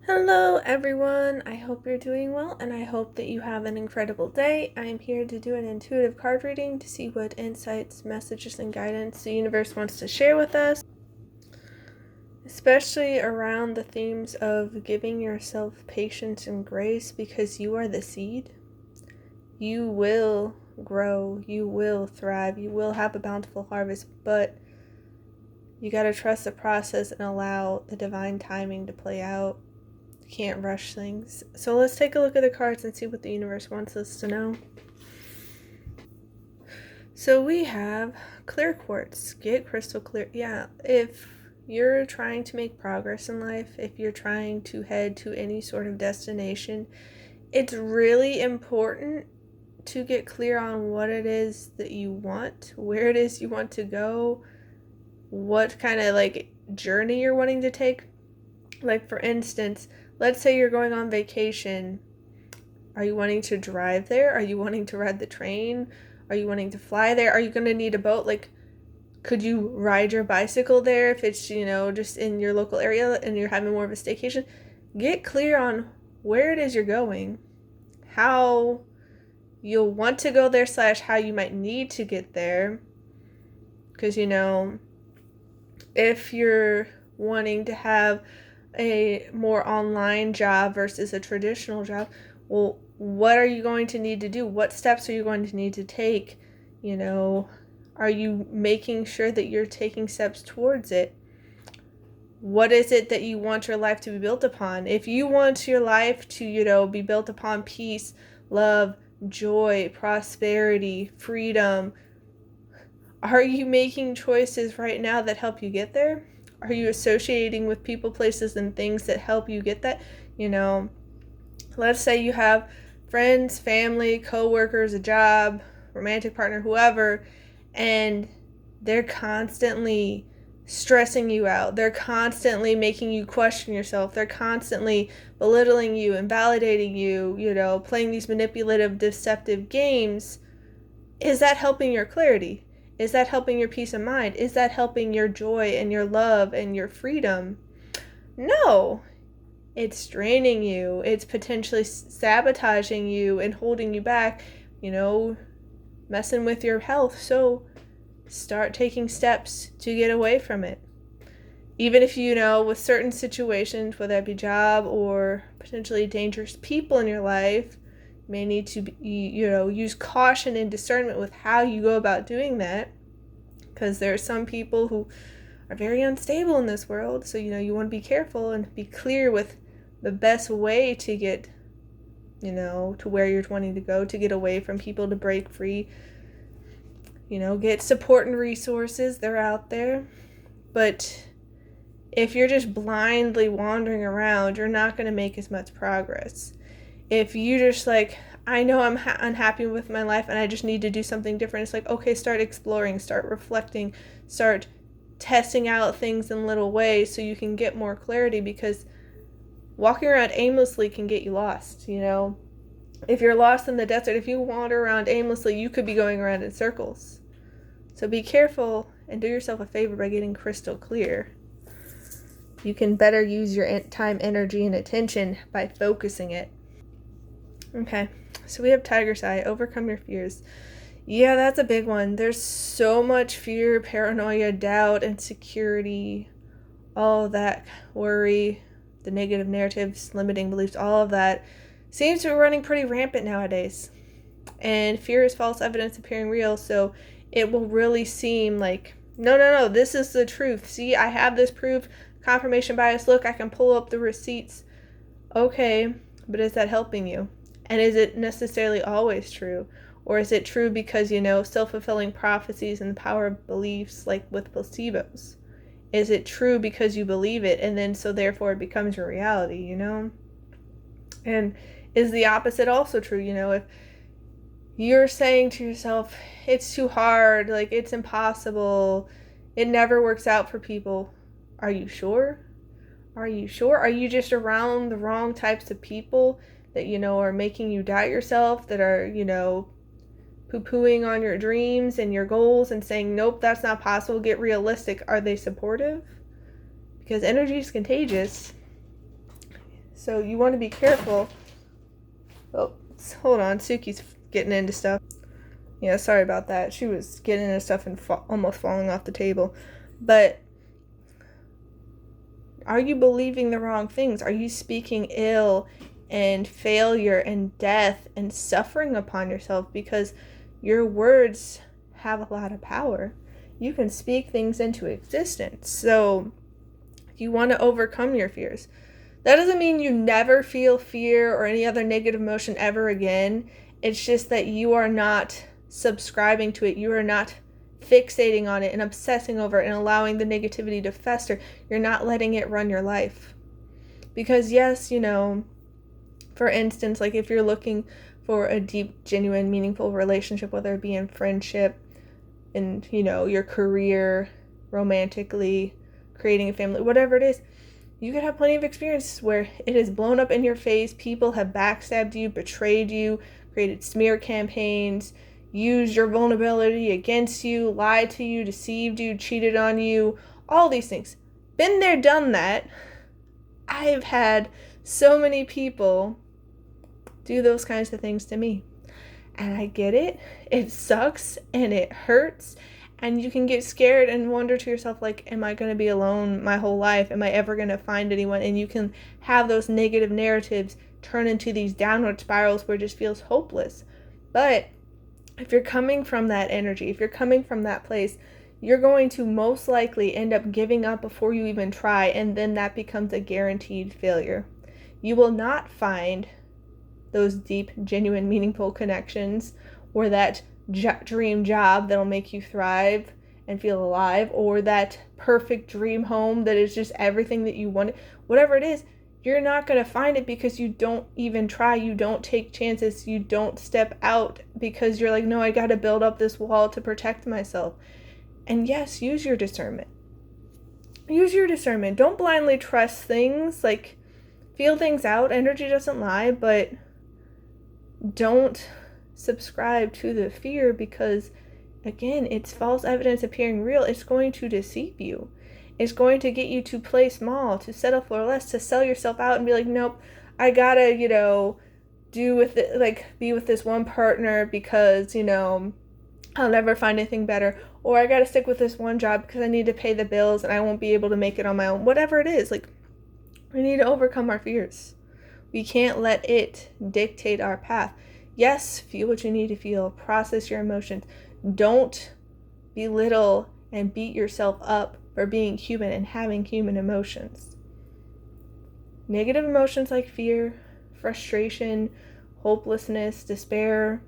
Hello everyone, I hope you're doing well and I hope that you have an incredible day. I am here to do an intuitive card reading to see what insights, messages, and guidance the universe wants to share with us, especially around the themes of giving yourself patience and grace because you are the seed. You will grow, you will thrive, you will have a bountiful harvest, but you got to trust the process and allow the divine timing to play out. Can't rush things. So let's take a look at the cards and see what the universe wants us to know. So we have clear quartz. Get crystal clear. Yeah, if you're trying to make progress in life, if you're trying to head to any sort of destination, it's really important to get clear on what it is that you want, where it is you want to go, what kind of journey you're wanting to take. Like, for instance, let's say you're going on vacation. Are you wanting to drive there? Are you wanting to ride the train? Are you wanting to fly there? Are you going to need a boat? Could you ride your bicycle there if it's, just in your local area and you're having more of a staycation? Get clear on where it is you're going, how you'll want to go there / how you might need to get there. Because, if you're wanting to have a more online job versus a traditional job, well, what are you going to need to do? What steps are you going to need to take? Are you making sure that you're taking steps towards it? What is it that you want your life to be built upon? If you want your life to, be built upon peace, love, joy, prosperity, freedom, are you making choices right now that help you get there? Are you associating with people, places, and things that help you get that? Let's say you have friends, family, co-workers, a job, romantic partner, whoever, and they're constantly stressing you out. They're constantly making you question yourself. They're constantly belittling you, invalidating you, playing these manipulative, deceptive games. Is that helping your clarity? Is that helping your peace of mind? Is that helping your joy and your love and your freedom? No. It's draining you. It's potentially sabotaging you and holding you back, messing with your health. So start taking steps to get away from it. Even if with certain situations, whether it be job or potentially dangerous people in your life, may need to use caution and discernment with how you go about doing that, because there are some people who are very unstable in this world. So you want to be careful and be clear with the best way to get to where you're wanting to go, to get away from people, to break free. Get support and resources. They're out there. But if you're just blindly wandering around, you're not going to make as much progress. If you just I know I'm unhappy with my life and I just need to do something different, it's okay, start exploring, start reflecting, start testing out things in little ways so you can get more clarity, because walking around aimlessly can get you lost. If you're lost in the desert, if you wander around aimlessly, you could be going around in circles. So be careful and do yourself a favor by getting crystal clear. You can better use your time, energy, and attention by focusing it. Okay, so we have Tiger's Eye, overcome your fears. Yeah, that's a big one. There's so much fear, paranoia, doubt, insecurity, all of that, worry, the negative narratives, limiting beliefs, all of that seems to be running pretty rampant nowadays. And fear is false evidence appearing real, so it will really seem like, no, this is the truth. See, I have this proof, confirmation bias. Look, I can pull up the receipts. Okay, but is that helping you? And is it necessarily always true? Or is it true because, self-fulfilling prophecies and the power of beliefs, like with placebos? Is it true because you believe it and then so therefore it becomes your reality, And is the opposite also true? If you're saying to yourself, it's too hard, it's impossible, it never works out for people, are you sure? Are you sure? Are you just around the wrong types of people that, are making you doubt yourself, that are, poo-pooing on your dreams and your goals and saying, nope, that's not possible, get realistic? Are they supportive? Because energy is contagious. So you want to be careful. Oh, hold on. Suki's getting into stuff. Yeah, sorry about that. She was getting into stuff and almost falling off the table. But are you believing the wrong things? Are you speaking ill and failure and death and suffering upon yourself? Because your words have a lot of power. You can speak things into existence. So you want to overcome your fears. That doesn't mean you never feel fear or any other negative emotion ever again. It's just that you are not subscribing to it. You are not fixating on it and obsessing over it and allowing the negativity to fester. You're not letting it run your life. Because yes, for instance, like if you're looking for a deep, genuine, meaningful relationship, whether it be in friendship, in, your career, romantically, creating a family, whatever it is, you could have plenty of experiences where it is blown up in your face. People have backstabbed you, betrayed you, created smear campaigns, used your vulnerability against you, lied to you, deceived you, cheated on you, all these things. Been there, done that. I've had so many people do those kinds of things to me. And I get it. It sucks and it hurts. And you can get scared and wonder to yourself, like, am I going to be alone my whole life? Am I ever going to find anyone? And you can have those negative narratives turn into these downward spirals where it just feels hopeless. But if you're coming from that energy, if you're coming from that place, you're going to most likely end up giving up before you even try. And then that becomes a guaranteed failure. You will not find those deep, genuine, meaningful connections or that dream job that'll make you thrive and feel alive, or that perfect dream home that is just everything that you want. Whatever it is, you're not going to find it because you don't even try. You don't take chances. You don't step out because you're like, no, I got to build up this wall to protect myself. And yes, use your discernment. Use your discernment. Don't blindly trust things. Like, feel things out. Energy doesn't lie, but don't subscribe to the fear because, again, it's false evidence appearing real. It's going to deceive you. It's going to get you to play small, to settle for less, to sell yourself out and be like, nope, I gotta, do with it, like, be with this one partner because, I'll never find anything better, or I gotta stick with this one job because I need to pay the bills and I won't be able to make it on my own. Whatever it is, like, we need to overcome our fears. We can't let it dictate our path. Yes, feel what you need to feel. Process your emotions. Don't belittle and beat yourself up for being human and having human emotions. Negative emotions like fear, frustration, hopelessness, despair,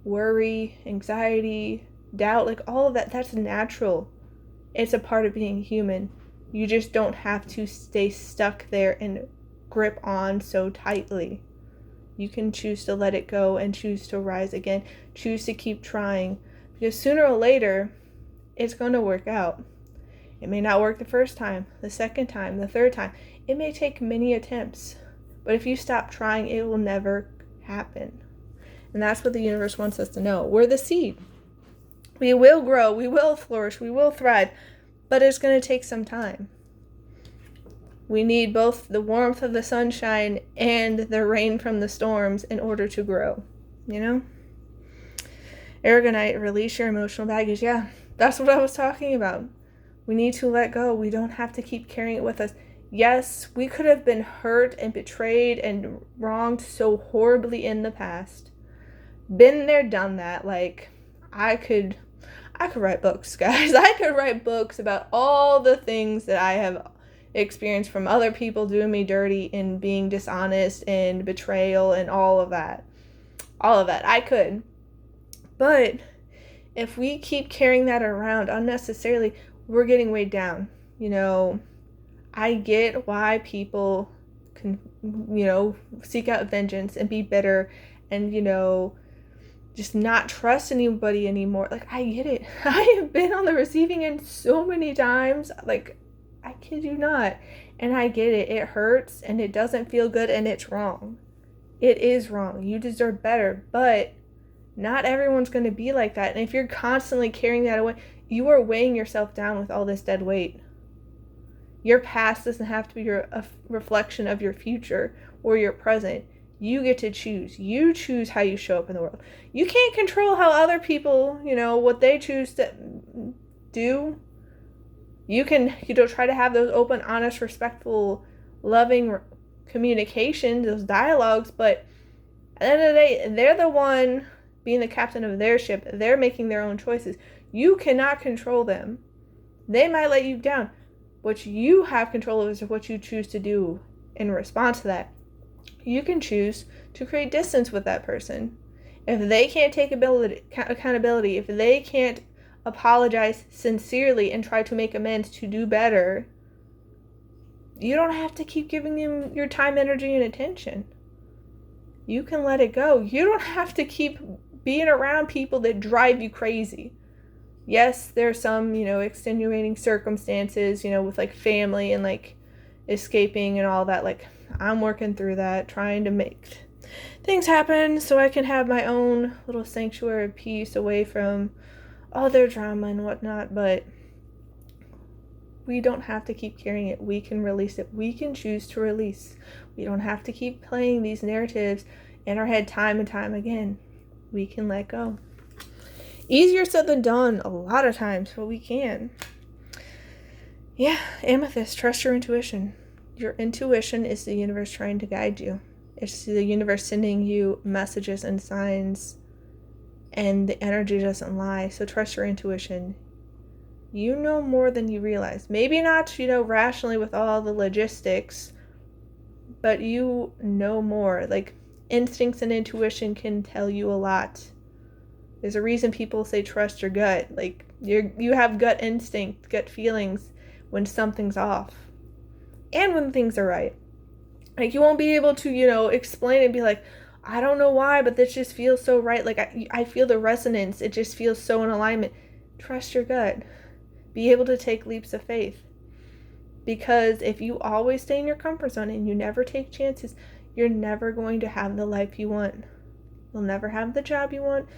worry, anxiety, doubt, like all of that, that's natural. It's a part of being human. You just don't have to stay stuck there and grip on so tightly. You can choose to let it go and choose to rise again. Choose to keep trying. Because sooner or later, it's going to work out. It may not work the first time, the second time, the third time. It may take many attempts. But if you stop trying, it will never happen. And that's what the universe wants us to know. We're the seed. We will grow. We will flourish. We will thrive. But it's going to take some time. We need both the warmth of the sunshine and the rain from the storms in order to grow, Aragonite, release your emotional baggage. Yeah, that's what I was talking about. We need to let go. We don't have to keep carrying it with us. Yes, we could have been hurt and betrayed and wronged so horribly in the past. Been there, done that. Like, I could write books, guys. I could write books about all the things that I have experienced from other people doing me dirty and being dishonest and betrayal and all of that. I could. But if we keep carrying that around unnecessarily, we're getting weighed down. I get why people can, seek out vengeance and be bitter and, just not trust anybody anymore. Like, I get it. I have been on the receiving end so many times. Like, I kid you not. And I get it. It hurts and it doesn't feel good and it's wrong. It is wrong. You deserve better. But not everyone's going to be like that. And if you're constantly carrying that away, you are weighing yourself down with all this dead weight. Your past doesn't have to be a reflection of your future or your present. You get to choose. You choose how you show up in the world. You can't control how other people, what they choose to do. You can, try to have those open, honest, respectful, loving communications, those dialogues, but at the end of the day, they're the one being the captain of their ship. They're making their own choices. You cannot control them. They might let you down. What you have control of is what you choose to do in response to that. You can choose to create distance with that person. If they can't take accountability, if they can't apologize sincerely and try to make amends to do better, you don't have to keep giving them your time, energy, and attention. You can let it go. You don't have to keep being around people that drive you crazy. Yes, there's some, extenuating circumstances, with like family and like escaping and all that. Like, I'm working through that, trying to make things happen so I can have my own little sanctuary of peace away from all their drama and whatnot. But we don't have to keep carrying it. We can release it. We can choose to release. We don't have to keep playing these narratives in our head time and time again. We can let go. Easier said than done a lot of times, but we can. Yeah, Amethyst, trust your intuition. Your intuition is the universe trying to guide you. It's the universe sending you messages and signs, and the energy doesn't lie. So trust your intuition. You know more than you realize. Maybe not, rationally with all the logistics, but you know more. Like, instincts and intuition can tell you a lot. There's a reason people say trust your gut. Like, you have gut instinct, gut feelings when something's off. And when things are right. Like, you won't be able to, explain it and be like, I don't know why, but this just feels so right. Like, I feel the resonance. It just feels so in alignment. Trust your gut. Be able to take leaps of faith. Because if you always stay in your comfort zone and you never take chances, you're never going to have the life you want. You'll never have the job you want.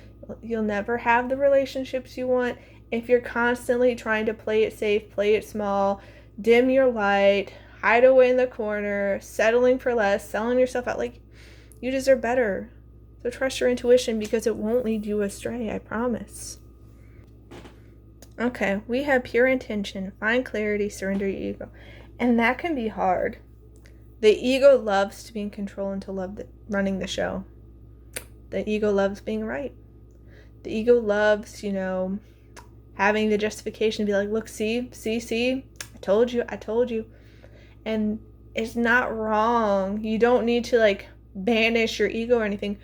You'll never have the relationships you want if you're constantly trying to play it safe, play it small, dim your light, hide away in the corner, settling for less, selling yourself out. Like, you deserve better. So trust your intuition because it won't lead you astray, I promise. Okay, we have pure intention, find clarity, surrender your ego. And that can be hard. The ego loves to be in control and to love running the show. The ego loves being right. The ego loves, having the justification to be like, look, see, I told you. And it's not wrong. You don't need to like banish your ego or anything,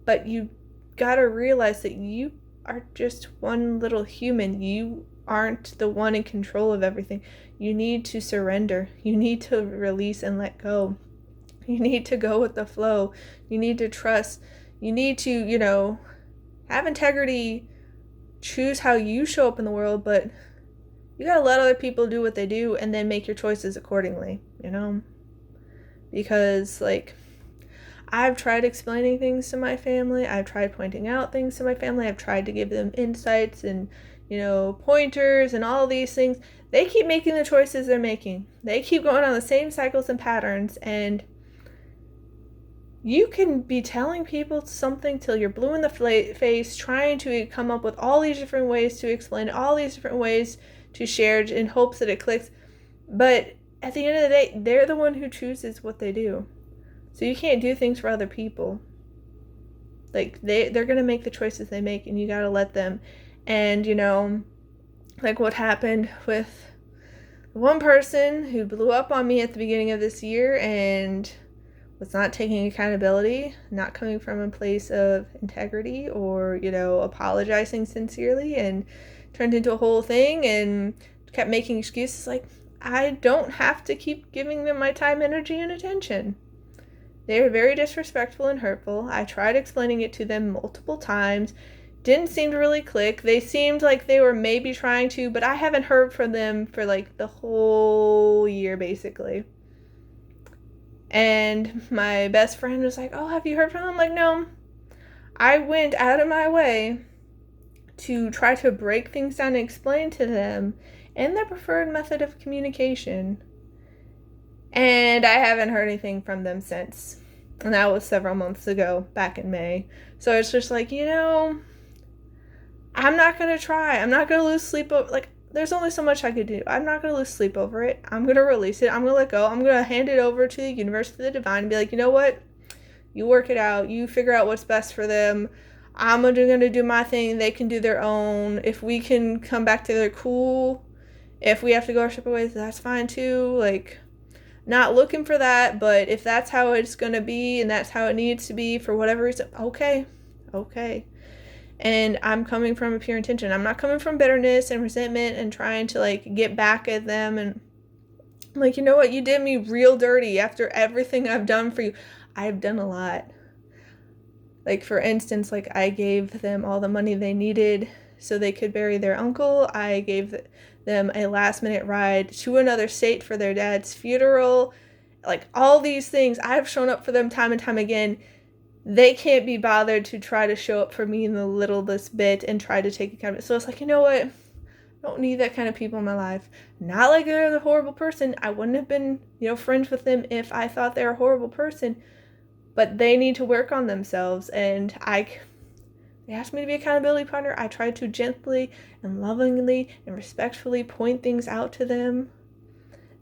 but you gotta realize that you are just one little human. You aren't the one in control of everything. You need to surrender. You need to release and let go. You need to go with the flow. You need to trust. You need to, have integrity, choose how you show up in the world, but you gotta let other people do what they do and then make your choices accordingly, Because, I've tried explaining things to my family. I've tried pointing out things to my family. I've tried to give them insights and, pointers and all these things. They keep making the choices they're making. They keep going on the same cycles and patterns, and you can be telling people something till you're blue in the face, trying to come up with all these different ways to explain, all these different ways to share in hopes that it clicks. But at the end of the day, they're the one who chooses what they do. So you can't do things for other people. Like, they're going to make the choices they make, and you got to let them. And, like what happened with one person who blew up on me at the beginning of this year and was not taking accountability, not coming from a place of integrity or, apologizing sincerely, and turned into a whole thing and kept making excuses. Like, I don't have to keep giving them my time, energy, and attention. They were very disrespectful and hurtful. I tried explaining it to them multiple times. Didn't seem to really click. They seemed like they were maybe trying to, but I haven't heard from them for the whole year, basically. And my best friend was like, oh, have you heard from them? I'm like, no. I went out of my way to try to break things down and explain to them in their preferred method of communication. And I haven't heard anything from them since. And that was several months ago, back in May. So it's just like, I'm not going to try. I'm not going to lose sleep over, like, there's only so much I could do. I'm not going to lose sleep over it. I'm going to release it. I'm going to let go. I'm going to hand it over to the universe, to the divine, and be like, you know what? You work it out. You figure out what's best for them. I'm going to do my thing. They can do their own. If we can come back together, cool. If we have to go our separate ways, that's fine too. Like, not looking for that, but if that's how it's going to be and that's how it needs to be for whatever reason, okay. And I'm coming from a pure intention. I'm not coming from bitterness and resentment and trying to, like, get back at them. And I'm like, you know what? You did me real dirty after everything I've done for you. I've done a lot. Like, for instance, like, I gave them all the money they needed so they could bury their uncle. I gave them a last-minute ride to another state for their dad's funeral. Like, all these things. I've shown up for them time and time again. They can't be bothered to try to show up for me in the littlest bit and try to take account of it. So it's like, you know what? I don't need that kind of people in my life. Not like they're the horrible person. I wouldn't have been, friends with them if I thought they're a horrible person. But they need to work on themselves. And they asked me to be an accountability partner. I tried to gently and lovingly and respectfully point things out to them.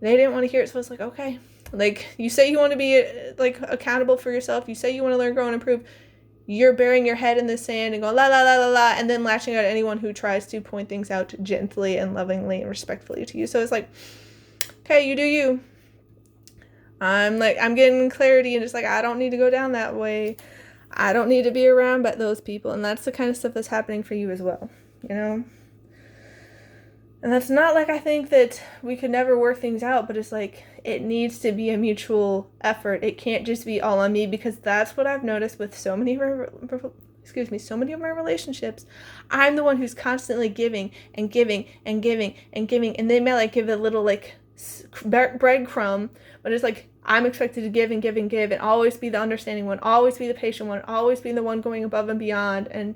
They didn't want to hear it, so it's like, okay. Like, you say you want to be, like, accountable for yourself. You say you want to learn, grow, and improve. You're burying your head in the sand and going, la, la, la, la, la, and then lashing out at anyone who tries to point things out gently and lovingly and respectfully to you. So it's like, okay, you do you. I'm getting clarity and just like, I don't need to go down that way. I don't need to be around but those people. And that's the kind of stuff that's happening for you as well, And that's not like I think that we could never work things out, but it's like, it needs to be a mutual effort. It can't just be all on me, because that's what I've noticed with so many of my relationships. I'm the one who's constantly giving and giving and giving and giving, and they may like give a little like breadcrumb, but it's like, I'm expected to give and give and give and always be the understanding one, always be the patient one, always be the one going above and beyond. And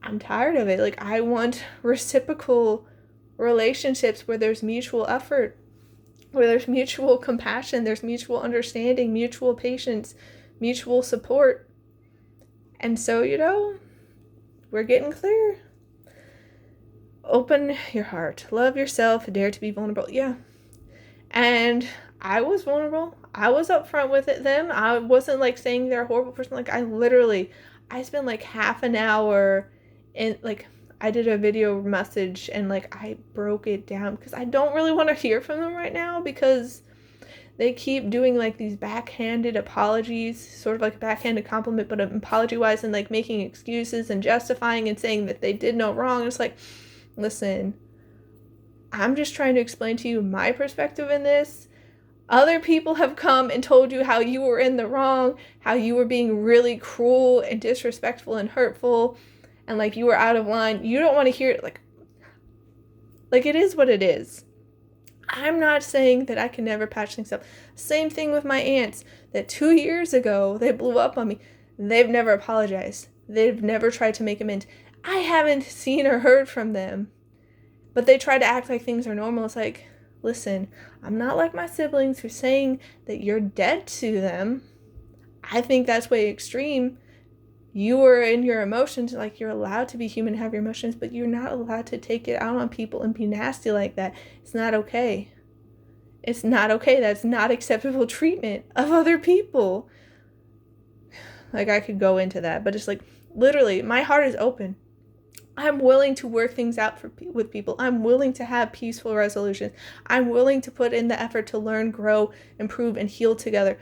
I'm tired of it. Like, I want reciprocal relationships where there's mutual effort, where there's mutual compassion, there's mutual understanding, mutual patience, mutual support. And so, we're getting clear. Open your heart, love yourself, dare to be vulnerable. Yeah. And I was vulnerable. I was upfront with it then. I wasn't like saying they're a horrible person. Like, I spent like half an hour in, like, I did a video message and like I broke it down because I don't really want to hear from them right now, because they keep doing like these backhanded apologies, sort of like a backhanded compliment, but apology wise, and like making excuses and justifying and saying that they did no wrong. It's like, listen, I'm just trying to explain to you my perspective in this. Other people have come and told you how you were in the wrong, how you were being really cruel and disrespectful and hurtful, and like you were out of line. You don't want to hear it. Like it is what it is. I'm not saying that I can never patch things up. Same thing with my aunts, that 2 years ago, they blew up on me. They've never apologized. They've never tried to make amends. I haven't seen or heard from them, but they try to act like things are normal. It's like, listen, I'm not like my siblings who's saying that you're dead to them. I think that's way extreme. You are in your emotions, like, you're allowed to be human and have your emotions, but you're not allowed to take it out on people and be nasty like that. It's not okay. It's not okay. That's not acceptable treatment of other people. Like, I could go into that, but it's like, literally, my heart is open. I'm willing to work things out with people. I'm willing to have peaceful resolutions. I'm willing to put in the effort to learn, grow, improve, and heal together.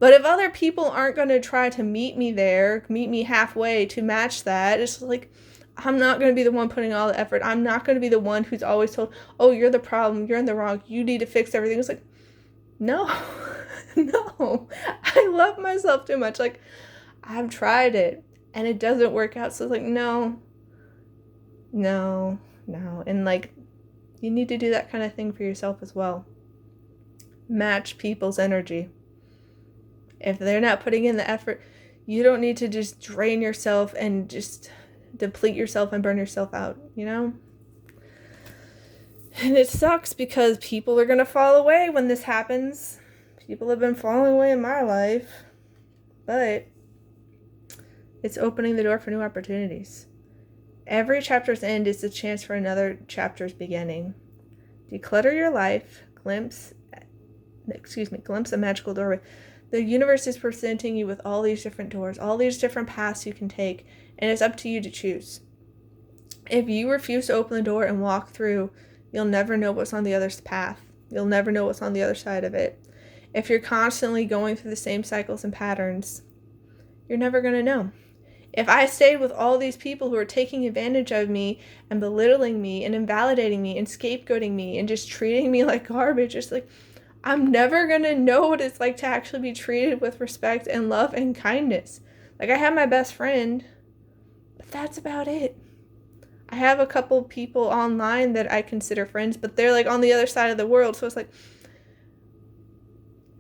But if other people aren't going to try to meet me halfway to match that, it's like, I'm not going to be the one putting all the effort. I'm not going to be the one who's always told, oh, you're the problem, you're in the wrong, you need to fix everything. It's like, no, no. I love myself too much. Like, I've tried it and it doesn't work out. So it's like, no. And like, you need to do that kind of thing for yourself as well. Match people's energy. If they're not putting in the effort, you don't need to just drain yourself and just deplete yourself and burn yourself out, And it sucks because people are going to fall away when this happens. People have been falling away in my life, but it's opening the door for new opportunities. Every chapter's end is a chance for another chapter's beginning. Declutter your life, glimpse a magical doorway. The universe is presenting you with all these different doors, all these different paths you can take, and it's up to you to choose. If you refuse to open the door and walk through, you'll never know what's on the other path. You'll never know what's on the other side of it. If you're constantly going through the same cycles and patterns, you're never going to know. If I stayed with all these people who are taking advantage of me and belittling me and invalidating me and scapegoating me and just treating me like garbage, it's like, I'm never going to know what it's like to actually be treated with respect and love and kindness. Like, I have my best friend, but that's about it. I have a couple people online that I consider friends, but they're like on the other side of the world. So it's like,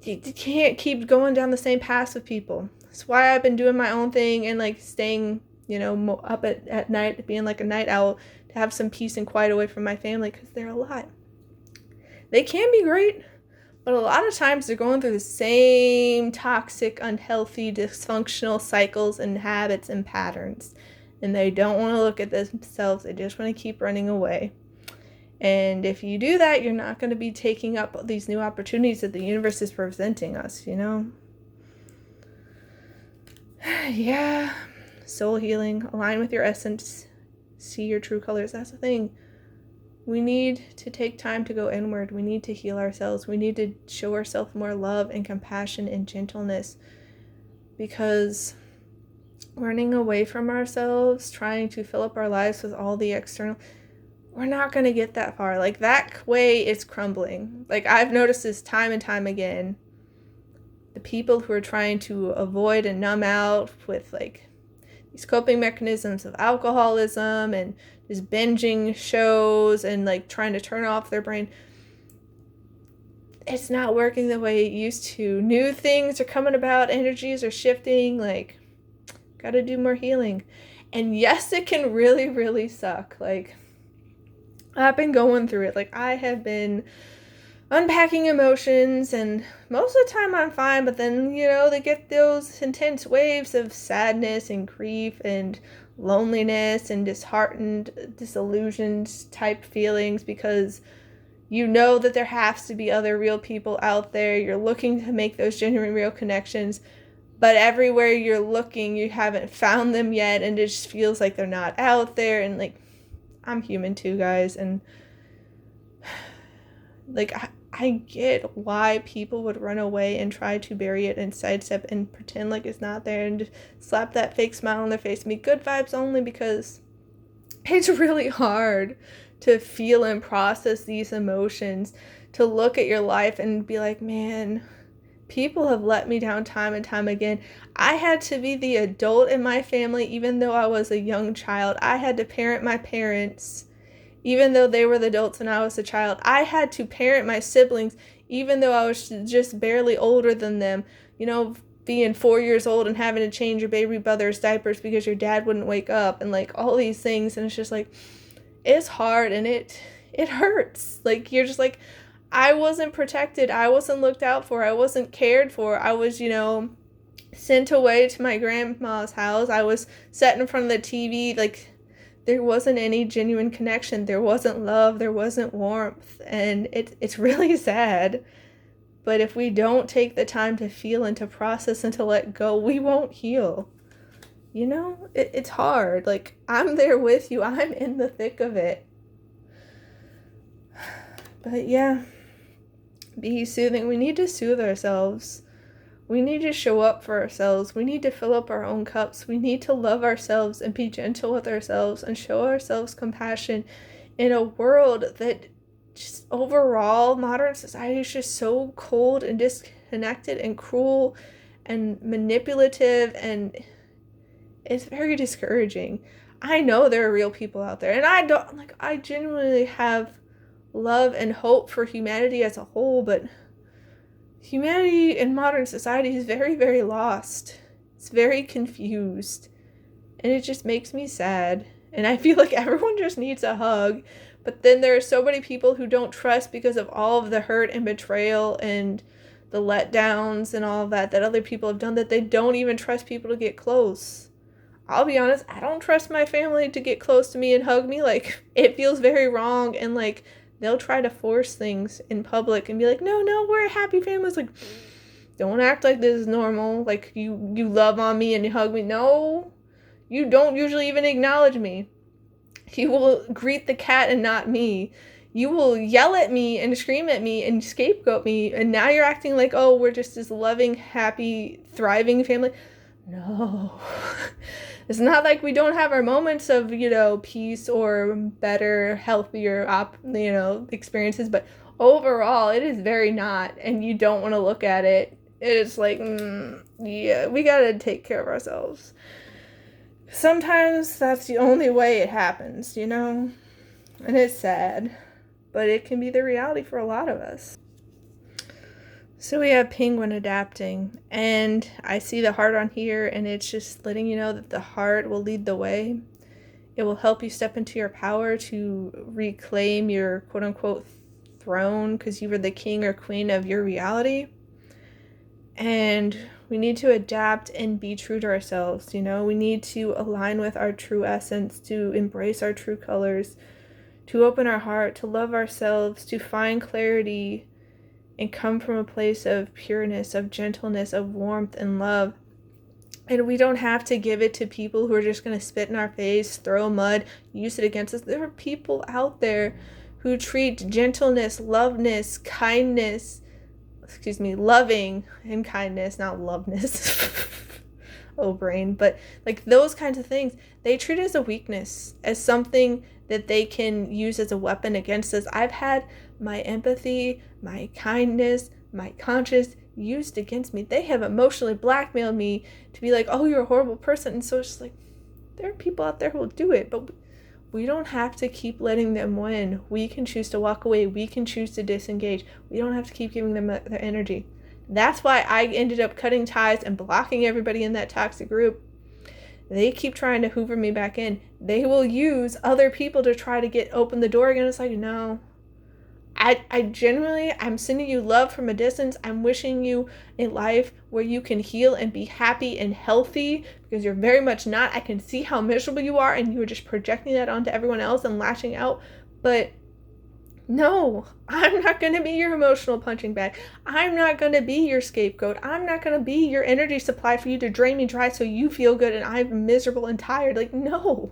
you can't keep going down the same paths with people. That's why I've been doing my own thing and like staying, up at night, being like a night owl to have some peace and quiet away from my family, because they're a lot. They can be great, but a lot of times they're going through the same toxic, unhealthy, dysfunctional cycles and habits and patterns. And they don't want to look at themselves. They just want to keep running away. And if you do that, you're not going to be taking up these new opportunities that the universe is presenting us, Yeah. Soul healing. Align with your essence. See your true colors. That's the thing. We need to take time to go inward. We need to heal ourselves. We need to show ourselves more love and compassion and gentleness, because running away from ourselves, trying to fill up our lives with all the external, we're not going to get that far. Like, that way is crumbling. Like, I've noticed this time and time again. The people who are trying to avoid and numb out with like these coping mechanisms of alcoholism and just binging shows and like trying to turn off their brain, it's not working the way it used to. New things are coming about, energies are shifting, like, gotta do more healing. And yes, it can really, really suck. Like, I've been going through it. Like, I have been unpacking emotions, and most of the time I'm fine, but then, they get those intense waves of sadness and grief and loneliness and disheartened, disillusioned type feelings, because that there has to be other real people out there. You're looking to make those genuine, real connections, but everywhere you're looking, you haven't found them yet, and it just feels like they're not out there. And like, I'm human too, guys, and like, I get why people would run away and try to bury it and sidestep and pretend like it's not there and slap that fake smile on their face and be good vibes only, because it's really hard to feel and process these emotions, to look at your life and be like, man, people have let me down time and time again. I had to be the adult in my family even though I was a young child. I had to parent my parents even though they were the adults and I was a child. I had to parent my siblings even though I was just barely older than them. Being 4 years old and having to change your baby brother's diapers because your dad wouldn't wake up, and like all these things. And it's just like, it's hard and it hurts. Like, you're just like, I wasn't protected. I wasn't looked out for. I wasn't cared for. I was, sent away to my grandma's house. I was set in front of the TV. Like, there wasn't any genuine connection. There wasn't love. There wasn't warmth. And it's really sad. But if we don't take the time to feel and to process and to let go, we won't heal. It's hard. Like, I'm there with you. I'm in the thick of it. But yeah, be soothing. We need to soothe ourselves. We need to show up for ourselves. We need to fill up our own cups. We need to love ourselves and be gentle with ourselves and show ourselves compassion in a world that just overall, modern society is just so cold and disconnected and cruel and manipulative, and it's very discouraging. I know there are real people out there, and I genuinely have love and hope for humanity as a whole, but humanity in modern society is very, very lost. It's very confused, and it just makes me sad. And I feel like everyone just needs a hug, but then there are so many people who don't trust because of all of the hurt and betrayal and the letdowns and all of that other people have done, that they don't even trust people to get close. I'll be honest, I don't trust my family to get close to me and hug me. Like, it feels very wrong, and like, they'll try to force things in public and be like, no, we're a happy family. It's like, don't act like this is normal. Like, you love on me and you hug me. No, you don't usually even acknowledge me. You will greet the cat and not me. You will yell at me and scream at me and scapegoat me, and now you're acting like, oh, we're just this loving, happy, thriving family. No. It's not like we don't have our moments of, peace or better, healthier, experiences, but overall, it is very not, and you don't want to look at it. It's like, yeah, we gotta take care of ourselves. Sometimes that's the only way it happens, and it's sad, but it can be the reality for a lot of us. So we have Penguin adapting, and I see the heart on here, and it's just letting you know that the heart will lead the way. It will help you step into your power to reclaim your quote-unquote throne, because you were the king or queen of your reality. And we need to adapt and be true to ourselves, We need to align with our true essence, to embrace our true colors, to open our heart, to love ourselves, to find clarity, and come from a place of pureness, of gentleness, of warmth and love. And we don't have to give it to people who are just going to spit in our face, throw mud, use it against us. There are people out there who treat gentleness, loving and kindness, not loveness. Oh, brain. But like those kinds of things, they treat it as a weakness, as something that they can use as a weapon against us. I've had my empathy, my kindness, my conscience used against me. They have emotionally blackmailed me to be like, oh, you're a horrible person. And so it's just like, there are people out there who will do it, but we don't have to keep letting them win. We can choose to walk away. We can choose to disengage. We don't have to keep giving them their energy. That's why I ended up cutting ties and blocking everybody in that toxic group. They keep trying to hoover me back in. They will use other people to try to open the door again. It's like, no. I genuinely, I'm sending you love from a distance. I'm wishing you a life where you can heal and be happy and healthy, because you're very much not. I can see how miserable you are, and you're just projecting that onto everyone else and lashing out. But no, I'm not going to be your emotional punching bag. I'm not going to be your scapegoat. I'm not going to be your energy supply for you to drain me dry so you feel good and I'm miserable and tired. Like, no.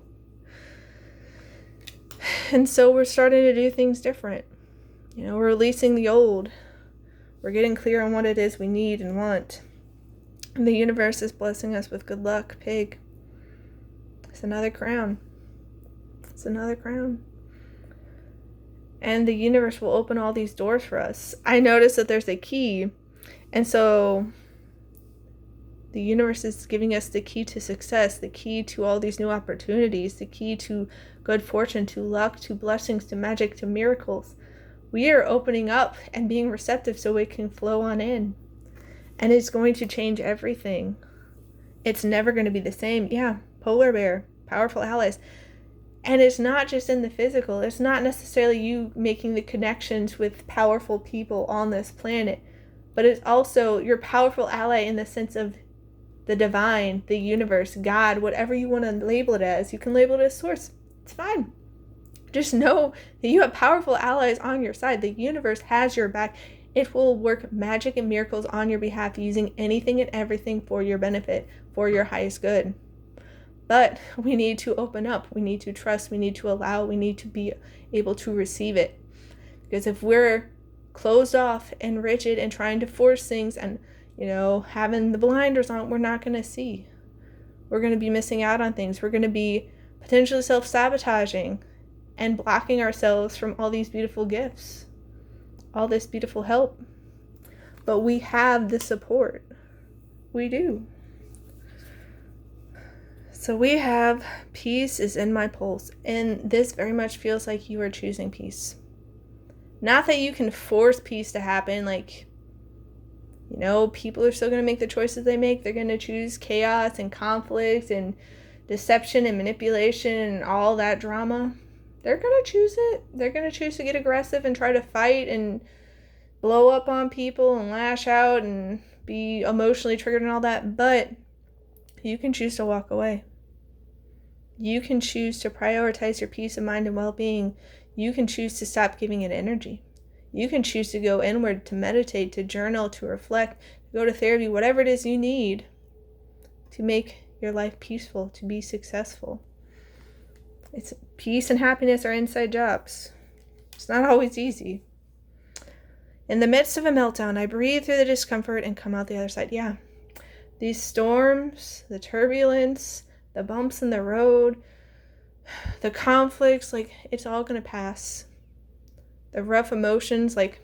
And so we're starting to do things different. We're releasing the old. We're getting clear on what it is we need and want. And the universe is blessing us with good luck, pig. It's another crown. It's another crown. And the universe will open all these doors for us. I noticed that there's a key. And so the universe is giving us the key to success, the key to all these new opportunities, the key to good fortune, to luck, to blessings, to magic, to miracles. We are opening up and being receptive so it can flow on in. And it's going to change everything. It's never going to be the same. Yeah, polar bear, powerful allies. And it's not just in the physical. It's not necessarily you making the connections with powerful people on this planet. But it's also your powerful ally in the sense of the divine, the universe, God, whatever you want to label it as. You can label it as source. It's fine. Just know that you have powerful allies on your side. The universe has your back. It will work magic and miracles on your behalf, using anything and everything for your benefit, for your highest good. But we need to open up. We need to trust. We need to allow. We need to be able to receive it. Because if we're closed off and rigid and trying to force things and, having the blinders on, we're not going to see. We're going to be missing out on things. We're going to be potentially self-sabotaging and blocking ourselves from all these beautiful gifts, all this beautiful help. But we have the support. We do. So we have peace is in my pulse. And this very much feels like you are choosing peace. Not that you can force peace to happen. Like, people are still going to make the choices they make. They're going to choose chaos and conflict and deception and manipulation and all that drama. They're going to choose it. They're going to choose to get aggressive and try to fight and blow up on people and lash out and be emotionally triggered and all that, but you can choose to walk away. You can choose to prioritize your peace of mind and well-being. You can choose to stop giving it energy. You can choose to go inward, to meditate, to journal, to reflect, to go to therapy, whatever it is you need to make your life peaceful, to be successful. It's peace and happiness are inside jobs. It's not always easy. In the midst of a meltdown, I breathe through the discomfort and come out the other side. Yeah, these storms, the turbulence, the bumps in the road, the conflicts, like, it's all going to pass. The rough emotions, like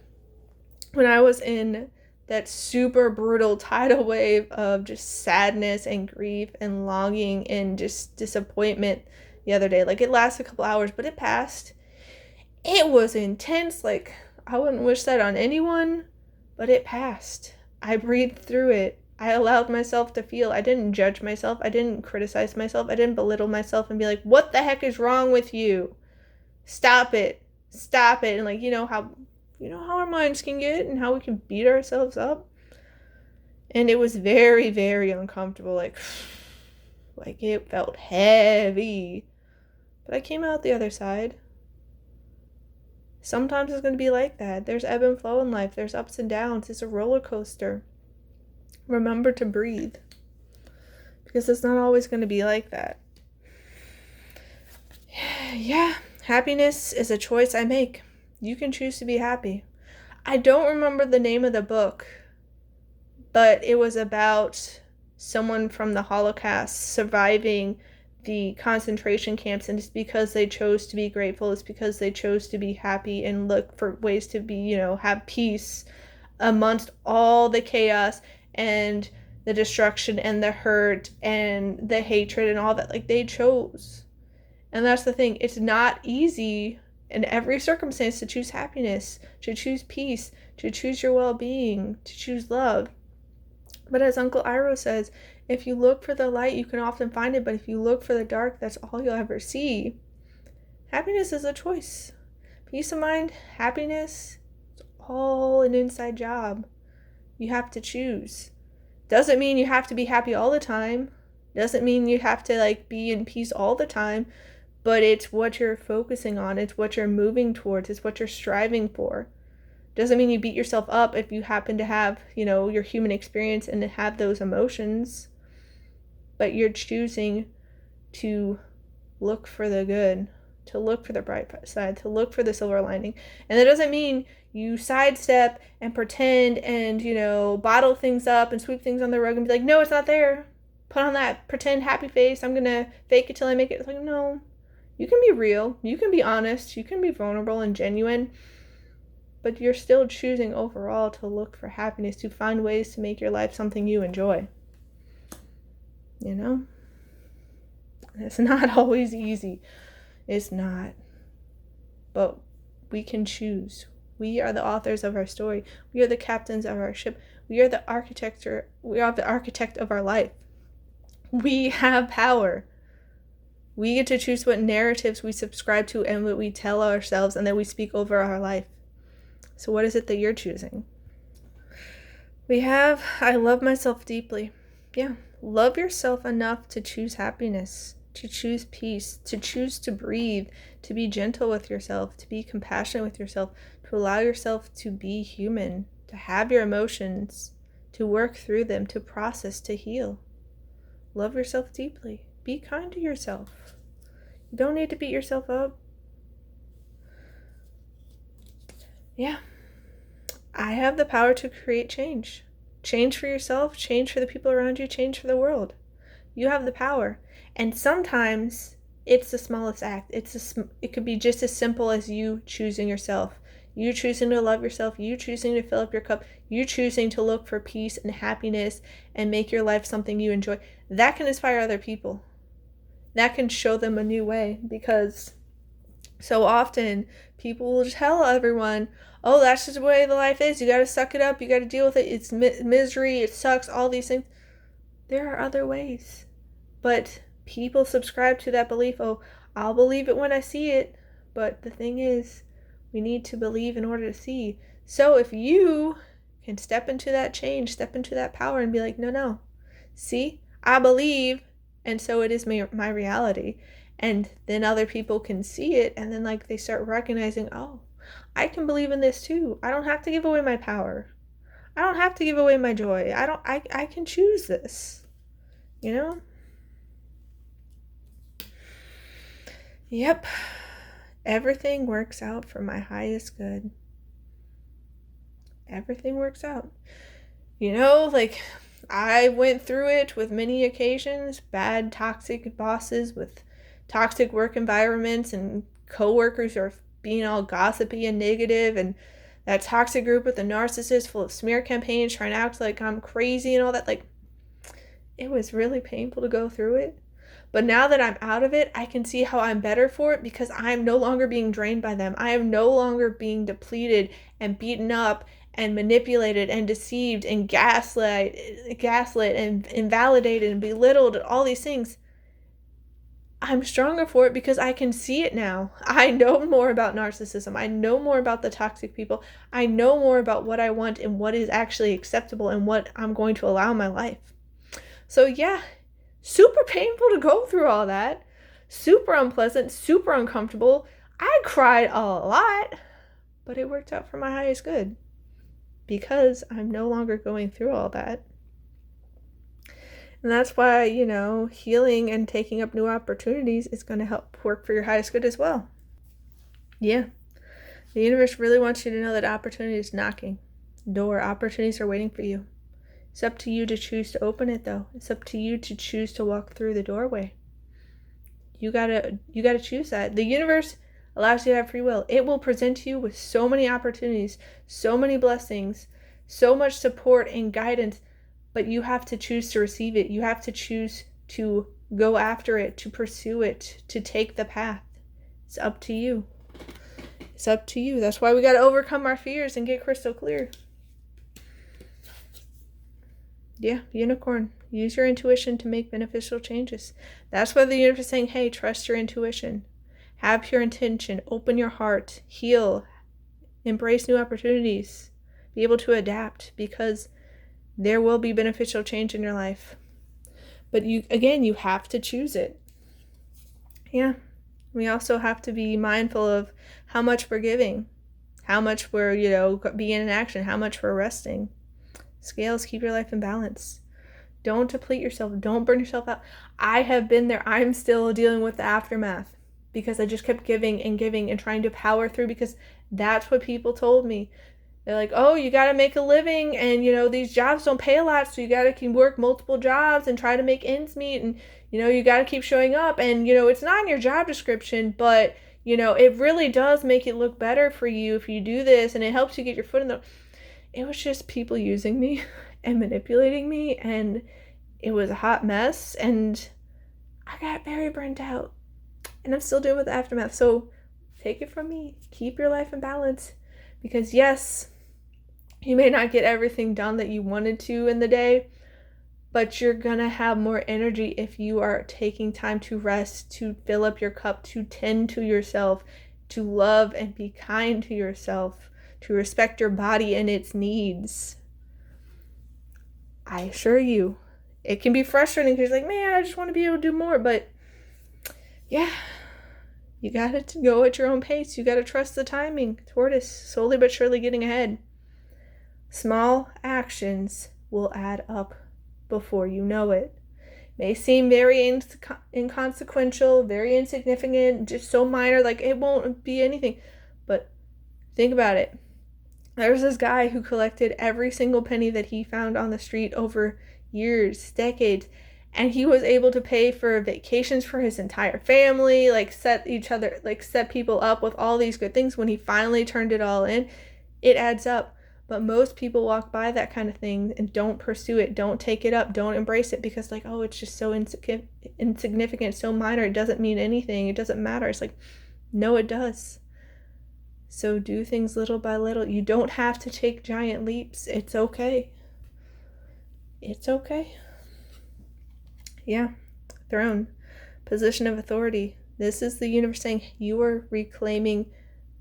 when I was in that super brutal tidal wave of just sadness and grief and longing and just disappointment the other day, like, it lasted a couple hours, but it passed. It was intense. Like, I wouldn't wish that on anyone, but it passed. I breathed through it. I allowed myself to feel. I didn't judge myself. I didn't criticize myself. I didn't belittle myself and be like, what the heck is wrong with you? Stop it. Stop it. And like, you know how our minds can get and how we can beat ourselves up. And it was very, very uncomfortable. Like it felt heavy. But I came out the other side. Sometimes it's going to be like that. There's ebb and flow in life. There's ups and downs. It's a roller coaster. Remember to breathe. Because it's not always going to be like that. Yeah, happiness is a choice I make. You can choose to be happy. I don't remember the name of the book, but it was about someone from the Holocaust surviving the concentration camps, and it's because they chose to be grateful. It's because they chose to be happy and look for ways to be, have peace amongst all the chaos and the destruction and the hurt and the hatred and all that. Like, they chose. And that's the thing. It's not easy in every circumstance to choose happiness, to choose peace, to choose your well-being, to choose love. But as Uncle Iroh says, if you look for the light, you can often find it. But if you look for the dark, that's all you'll ever see. Happiness is a choice. Peace of mind, happiness, it's all an inside job. You have to choose. Doesn't mean you have to be happy all the time. Doesn't mean you have to be in peace all the time. But it's what you're focusing on. It's what you're moving towards. It's what you're striving for. Doesn't mean you beat yourself up if you happen to have, your human experience and to have those emotions. But you're choosing to look for the good, to look for the bright side, to look for the silver lining. And that doesn't mean you sidestep and pretend and, bottle things up and sweep things on the rug and be like, no, it's not there. Put on that pretend happy face. I'm going to fake it till I make it. It's like, no. You can be real. You can be honest. You can be vulnerable and genuine. But you're still choosing overall to look for happiness, to find ways to make your life something you enjoy. It's not always easy. It's not. But we can choose. We are the authors of our story. We are the captains of our ship. We are the architect of our life. We have power. We get to choose what narratives we subscribe to and what we tell ourselves and that we speak over our life. So what is it that you're choosing? I love myself deeply. Yeah. Love yourself enough to choose happiness, to choose peace, to choose to breathe, to be gentle with yourself, to be compassionate with yourself, to allow yourself to be human, to have your emotions, to work through them, to process, to heal. Love yourself deeply. Be kind to yourself. You don't need to beat yourself up. Yeah. I have the power to create change. Change for yourself, change for the people around you, change for the world. You have the power. And sometimes it's the smallest act. It could be just as simple as you choosing yourself. You choosing to love yourself. You choosing to fill up your cup. You choosing to look for peace and happiness and make your life something you enjoy. That can inspire other people. That can show them a new way, because so often people will tell everyone, oh, that's just the way the life is. You got to suck it up. You got to deal with it. It's misery. It sucks. All these things. There are other ways. But people subscribe to that belief. Oh, I'll believe it when I see it. But the thing is, we need to believe in order to see. So if you can step into that change, step into that power and be like, no, see, I believe, and so it is my reality. And then other people can see it, and then like they start recognizing, oh, I can believe in this too. I don't have to give away my power. I don't have to give away my joy. I can choose this. You know? Yep. Everything works out for my highest good. Everything works out. You know, like I went through it with many occasions, bad toxic bosses with toxic work environments and coworkers who are being all gossipy and negative, and that toxic group with the narcissist full of smear campaigns trying to act like I'm crazy and all that. Like, it was really painful to go through it. But now that I'm out of it, I can see how I'm better for it because I'm no longer being drained by them. I am no longer being depleted and beaten up and manipulated and deceived and gaslit and invalidated and belittled and all these things. I'm stronger for it because I can see it now. I know more about narcissism. I know more about the toxic people. I know more about what I want and what is actually acceptable and what I'm going to allow in my life. So yeah, super painful to go through all that. Super unpleasant, super uncomfortable. I cried a lot, but it worked out for my highest good because I'm no longer going through all that. And that's why, you know, healing and taking up new opportunities is going to help work for your highest good as well. Yeah. The universe really wants you to know that opportunity is knocking. Opportunities are waiting for you. It's up to you to choose to open it, though. It's up to you to choose to walk through the doorway. You gotta choose that. The universe allows you to have free will. It will present you with so many opportunities, so many blessings, so much support and guidance, but you have to choose to receive it. You have to choose to go after it, to pursue it, to take the path. It's up to you. It's up to you. That's why we got to overcome our fears and get crystal clear. Yeah, unicorn. Use your intuition to make beneficial changes. That's why the universe is saying, hey, trust your intuition. Have pure intention. Open your heart. Heal. Embrace new opportunities. Be able to adapt because there will be beneficial change in your life. But you have to choose it. Yeah. We also have to be mindful of how much we're giving, how much we're, being in action, how much we're resting. Scales, keep your life in balance. Don't deplete yourself. Don't burn yourself out. I have been there. I'm still dealing with the aftermath because I just kept giving and trying to power through because that's what people told me. They're like, oh, you got to make a living and, these jobs don't pay a lot, so you got to work multiple jobs and try to make ends meet and, you got to keep showing up and, it's not in your job description, but, it really does make it look better for you if you do this and it helps you get your foot in the... It was just people using me and manipulating me, and it was a hot mess, and I got very burnt out, and I'm still dealing with the aftermath. So take it from me. Keep your life in balance, because yes, you may not get everything done that you wanted to in the day, but you're gonna have more energy if you are taking time to rest, to fill up your cup, to tend to yourself, to love and be kind to yourself, to respect your body and its needs. I assure you, it can be frustrating because you're like, man, I just want to be able to do more. But yeah, you got to go at your own pace. You got to trust the timing. Tortoise, slowly but surely getting ahead. Small actions will add up before you know it. May seem very inconsequential, very insignificant, just so minor, like it won't be anything. But think about it. There's this guy who collected every single penny that he found on the street over years, decades, and he was able to pay for vacations for his entire family, set people up with all these good things. When he finally turned it all in, it adds up. But most people walk by that kind of thing and don't pursue it, don't take it up, don't embrace it because it's just so insignificant, so minor, it doesn't mean anything, it doesn't matter. It's like, no, it does. So do things little by little. You don't have to take giant leaps. It's okay. It's okay. Yeah. Throne. Position of authority. This is the universe saying you are reclaiming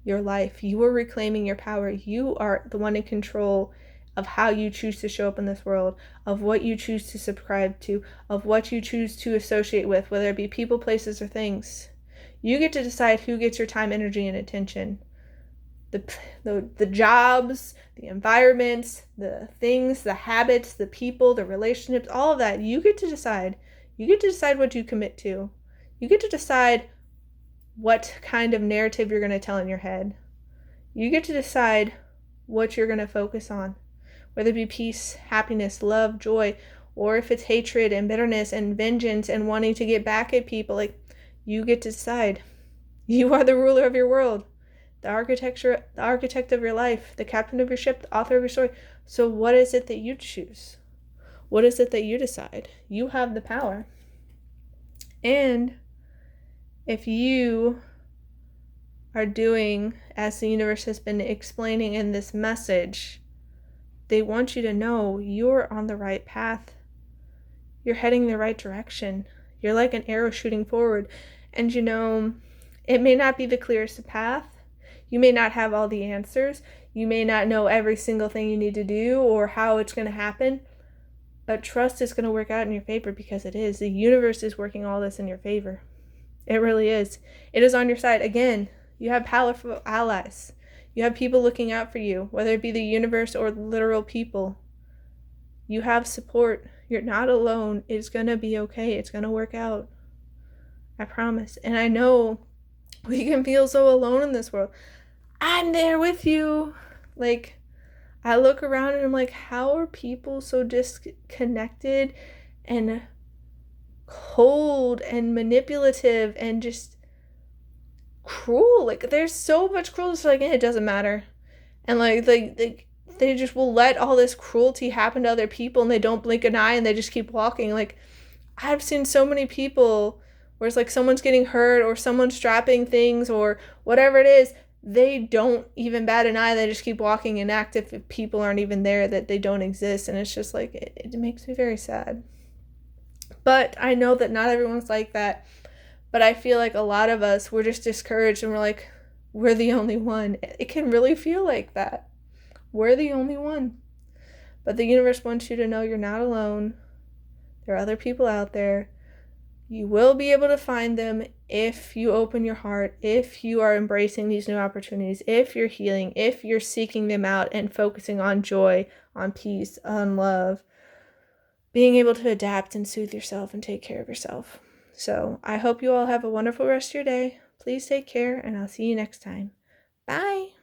your life. You are reclaiming your power. You are the one in control of how you choose to show up in this world, of what you choose to subscribe to, of what you choose to associate with, whether it be people, places, or things. You get to decide who gets your time, energy, and attention. The jobs, the environments, the things, the habits, the people, the relationships, all of that, you get to decide. You get to decide what you commit to. You get to decide what kind of narrative you're going to tell in your head. You get to decide what you're going to focus on, whether it be peace, happiness, love, joy, or if it's hatred and bitterness and vengeance and wanting to get back at people. Like, you get to decide. You are the ruler of your world, the architect of your life, the captain of your ship, the author of your story. So what is it that you choose? What is it that you decide? You have the power. And if you are doing as the universe has been explaining in this message, they want you to know you're on the right path. You're heading the right direction. You're like an arrow shooting forward. And it may not be the clearest path. You may not have all the answers. You may not know every single thing you need to do or how it's going to happen. But trust is going to work out in your favor, because it is. The universe is working all this in your favor. It really is. It is on your side. Again, you have powerful allies. You have people looking out for you, whether it be the universe or literal people. You have support. You're not alone. It's going to be okay. It's going to work out. I promise. And I know we can feel so alone in this world. I'm there with you. Like, I look around and I'm like, how are people so disconnected and cold and manipulative and just cruel? Like, there's so much cruelty. Like, it doesn't matter. And like they just will let all this cruelty happen to other people, and they don't blink an eye, and they just keep walking. Like, I've seen so many people where it's like someone's getting hurt or someone's strapping things or whatever it is, they don't even bat an eye. They just keep walking and act if people aren't even there, that they don't exist. And it's just like, it makes me very sad. But I know that not everyone's like that. But I feel like a lot of us, we're just discouraged and we're like, we're the only one. It can really feel like that. We're the only one. But the universe wants you to know you're not alone. There are other people out there. You will be able to find them if you open your heart, if you are embracing these new opportunities, if you're healing, if you're seeking them out and focusing on joy, on peace, on love, being able to adapt and soothe yourself and take care of yourself. So I hope you all have a wonderful rest of your day. Please take care, and I'll see you next time. Bye.